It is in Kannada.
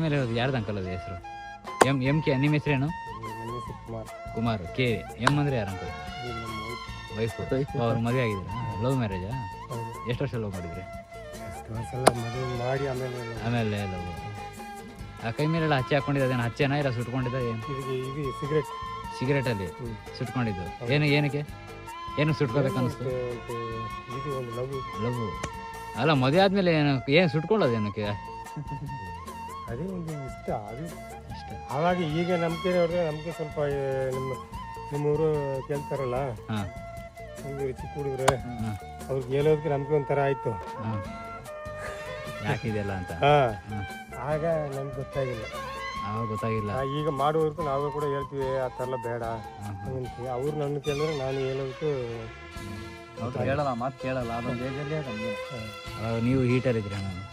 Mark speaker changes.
Speaker 1: ಮೇಲೆ ಹೇಳೋದು ಯಾರ್ದು ಅಂಕಲ್ ಅದು ಹೆಸರು? M K. ನಿಮ್ಮ ಹೆಸರೇನು? ಕುಮಾರ್. ಕೆ. ಎಂ ಅಂದರೆ ಯಾರು ಅಂಕಲ್? ವೈಫು. ಅವ್ರ ಮದುವೆ ಆಗಿದ್ದೀರಾ? ಲವ್ ಮ್ಯಾರೇಜಾ? ಎಷ್ಟು ವರ್ಷ ಲವ್ ಮಾಡಿದ್ರಿ? ಆಮೇಲೆ ಲವ್. ಆ ಕೈ ಮೇಲೆಲ್ಲ ಹಚ್ಚಿ ಹಾಕೊಂಡಿದ್ದು ಅದೇನು ಹಚ್ಚೇನಾ ಇಲ್ಲ ಸುಟ್ಕೊಂಡಿದ್ದ? ಏನು ಸಿಗರೇಟಲ್ಲಿ ಸುಟ್ಕೊಂಡಿದ್ದು? ಏನಕ್ಕೆ ಸುಟ್ಕೋಬೇಕು ಅನ್ನಿಸ್ತು? ಲವ್ ಅಲ್ಲ, ಮದುವೆ ಆದಮೇಲೆ ಏನು ಸುಟ್ಕೊಳ್ಳೋದು ಏನಕ್ಕೆ?
Speaker 2: ಅದೇ ಒಂದು ಇಷ್ಟ. ಆವಾಗ ಈಗ ನಮ್ಗೆ ನೋಡಿದ್ರೆ ನಮಗೆ ಸ್ವಲ್ಪ ನಿಮ್ಮೂರು ಕೇಳ್ತಾರಲ್ಲ, ಚಿಕ್ಕ ಹುಡುಗರು ಅವ್ರಿಗೆ ಹೇಳೋದಕ್ಕೆ ನಮ್ಗೆ ಒಂಥರ ಆಯ್ತು
Speaker 1: ಯಾಕಿದೆಲ್ಲ ಅಂತ.
Speaker 2: ಆಗ ನಮ್ಗೆ ಗೊತ್ತಾಗಿಲ್ಲ. ಈಗ ಮಾಡುವವರೆಗೂ ನಾವು ಕೂಡ ಹೇಳ್ತೀವಿ ಆ ಥರ ಎಲ್ಲ ಬೇಡ ಅಂತೀವಿ. ಅವ್ರು ನನ್ನ ಕೇಳಿದ್ರೆ ನಾನು ಹೇಳೋದಕ್ಕೂ
Speaker 3: ಹೇಳಲ್ಲ, ಮಾತು ಕೇಳಲ್ಲ. ಅದೊಂದು ಏಜಲ್ಲಿ
Speaker 1: ನೀವು ಹೀಟರ್ ಇದ್ರೆ ನಾನು